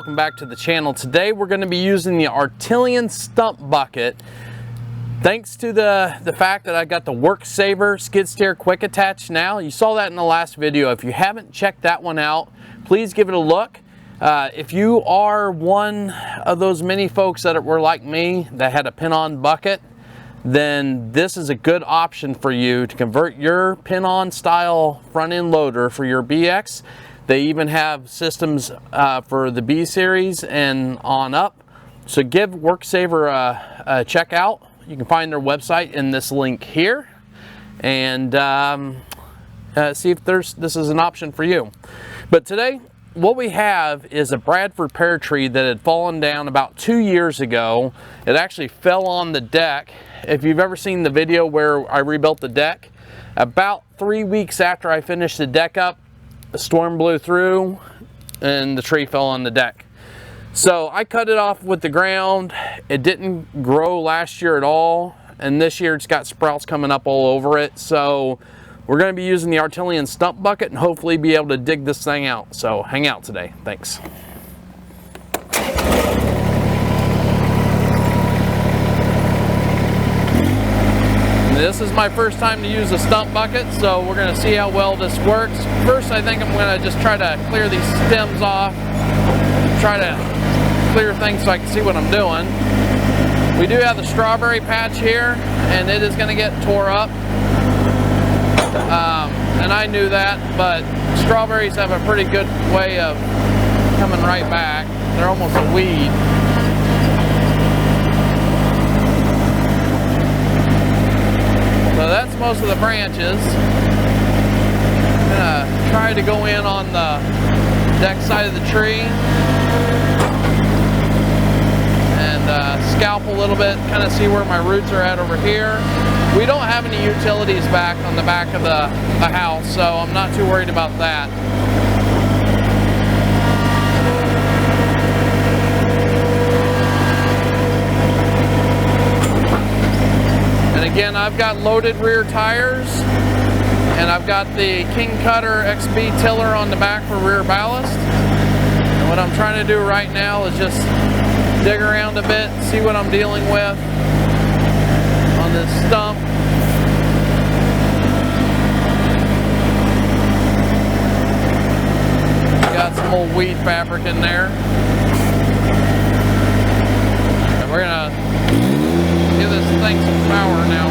welcome back to the channel. Today we're going to be using the Artillian Stump Bucket. Thanks to the fact that I got the Worksaver skid steer quick attach now. You saw that in the last video. If you haven't checked that one out, please give it a look. If you are one of those many folks that were like me that had a pin-on bucket, then this is a good option for you to convert your pin-on style front end loader for your BX. They even have systems for the B series and on up. So give Worksaver a check out. You can find their website in this link here, and see if this is an option for you. But today, what we have is a Bradford pear tree that had fallen down about 2 years ago. It actually fell on the deck. If you've ever seen the video where I rebuilt the deck, about 3 weeks after I finished the deck up, a storm blew through and the tree fell on the deck. So I cut it off with the ground. It didn't grow last year at all, and this year it's got sprouts coming up all over it. So we're going to be using the Artillian Stump Bucket and hopefully be able to dig this thing out. So hang out today. Thanks. This is my first time to use a stump bucket, so we're going to see how well this works. First, I think I'm going to just try to clear these stems off, try to clear things so I can see what I'm doing. We do have the strawberry patch here, and it is going to get tore up. And I knew that, but strawberries have a pretty good way of coming right back. They're almost a weed. So that's most of the branches. I'm gonna try to go in on the deck side of the tree and scalp a little bit, kind of see where my roots are at over here. We don't have any utilities back on the back of the house, so I'm not too worried about that. And again, I've got loaded rear tires, and I've got the King Cutter XB tiller on the back for rear ballast. And what I'm trying to do right now is just dig around a bit, see what I'm dealing with on this stump. Got some old weed fabric in there. And we're gonna give this thing some power now.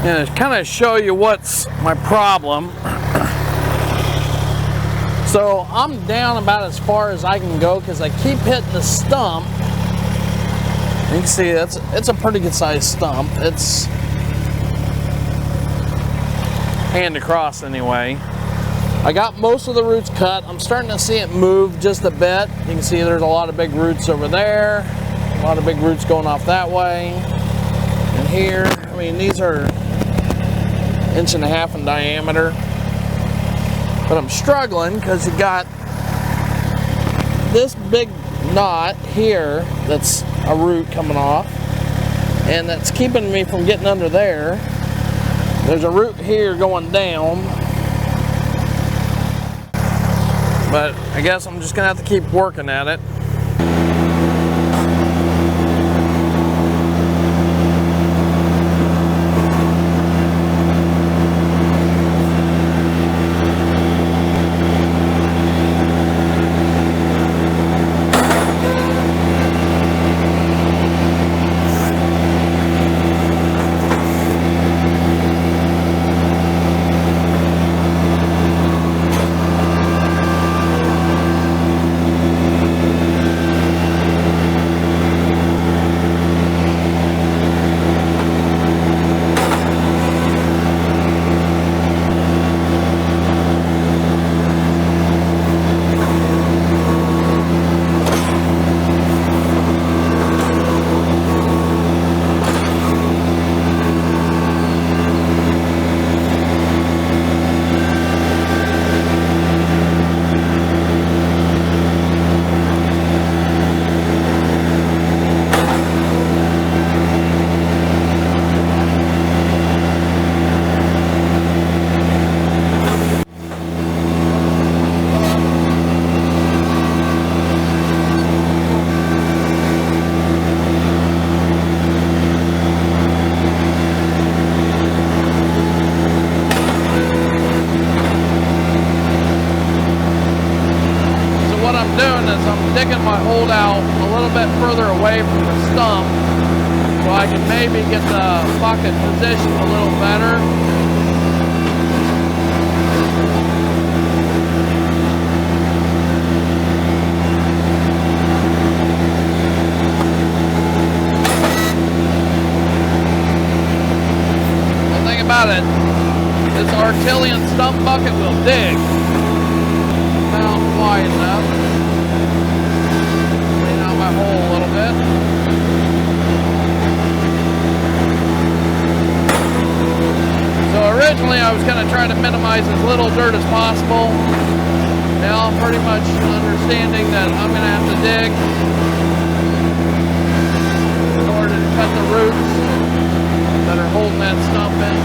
And to kind of show you what's my problem. So I'm down about as far as I can go because I keep hitting the stump. You can see it's a pretty good sized stump. It's hand across anyway. I got most of the roots cut. I'm starting to see it move just a bit. You can see there's a lot of big roots over there. A lot of big roots going off that way. And here, I mean, these are 1.5 inches in diameter. But I'm struggling because you got this big knot here that's a root coming off, and that's keeping me from getting under there. There's a root here going down, but I guess I'm just gonna have to keep working at it. Digging my holdout a little bit further away from the stump so I can maybe get the bucket positioned a little better. The thing about it, this Artillian stump bucket will dig down wide enough. My hole a little bit. So originally I was going to try to minimize as little dirt as possible. Now I'm pretty much understanding that I'm going to have to dig in order to cut the roots that are holding that stump in.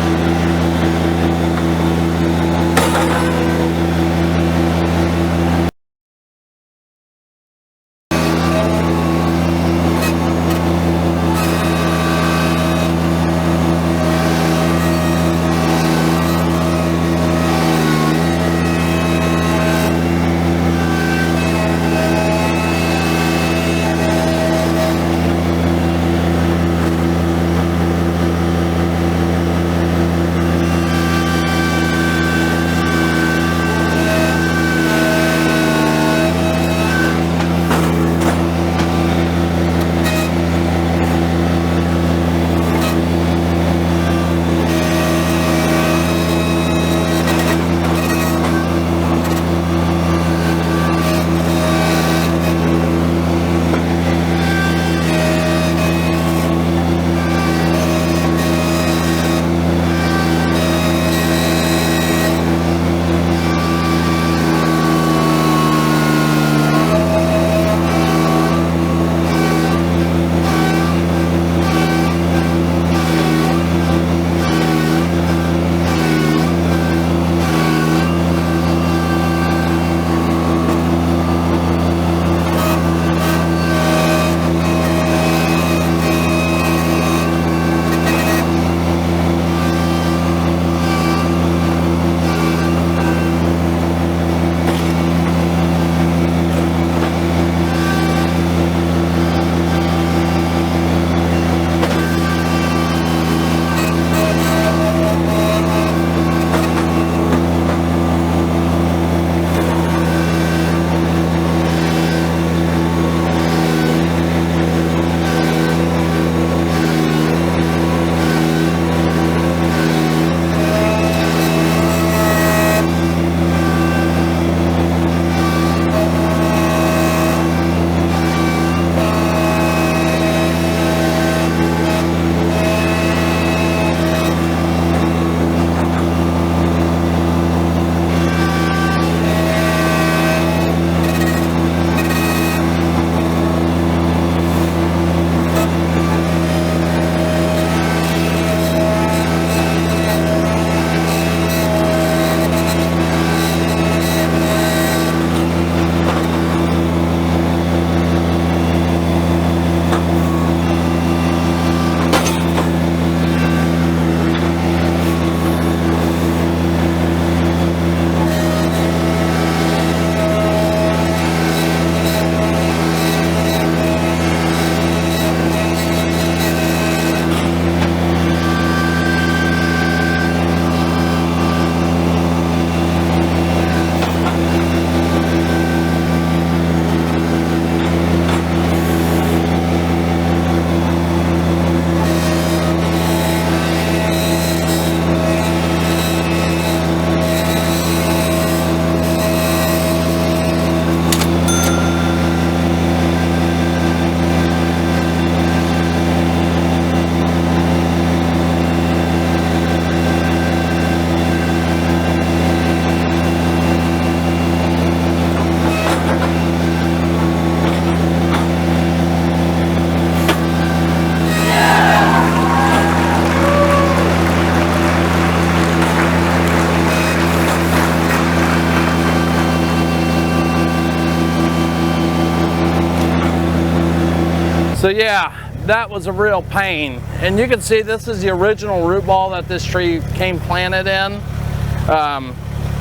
So yeah, that was a real pain. And you can see this is the original root ball that this tree came planted in.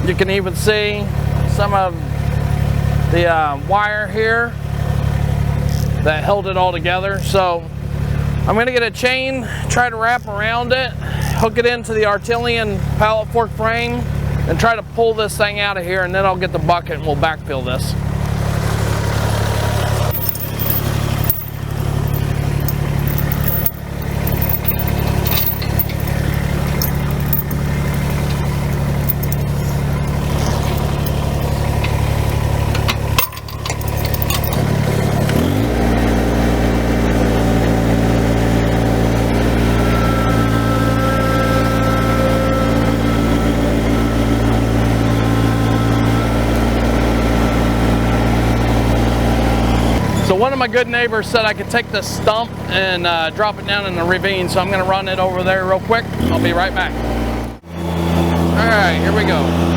You can even see some of the wire here that held it all together. So I'm gonna get a chain, try to wrap around it, hook it into the Artillian Pallet Fork Frame, and try to pull this thing out of here, and then I'll get the bucket and we'll backfill this. So one of my good neighbors said I could take the stump and drop it down in the ravine, so I'm going to run it over there real quick. I'll be right back. All right, here we go.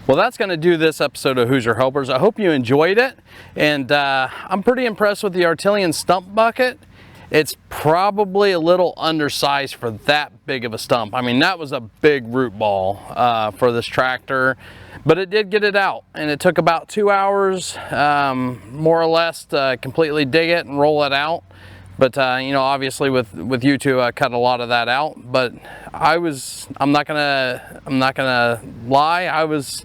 Well, that's going to do this episode of Hoosier Helpers. I hope you enjoyed it, and I'm pretty impressed with the Artillian Stump Bucket. It's probably a little undersized for that big of a stump. I mean, that was a big root ball for this tractor, but it did get it out, and it took about 2 hours, more or less, to completely dig it and roll it out. But you know, obviously with YouTube, I cut a lot of that out. But I'm not gonna lie, I was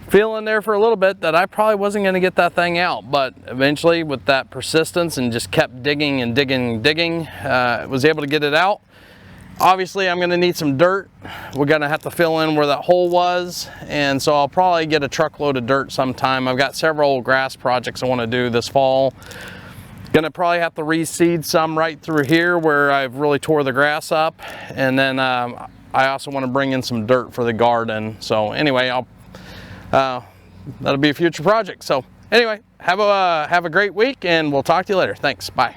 feeling there for a little bit that I probably wasn't gonna get that thing out. But eventually, with that persistence and just kept digging and digging, was able to get it out. Obviously, I'm gonna need some dirt. We're gonna have to fill in where that hole was, and so I'll probably get a truckload of dirt sometime. I've got several grass projects I want to do this fall. Gonna probably have to reseed some right through here where I've really tore the grass up, and then I also want to bring in some dirt for the garden. So anyway, that'll be a future project. So anyway, have a great week, and we'll talk to you later. Thanks. Bye.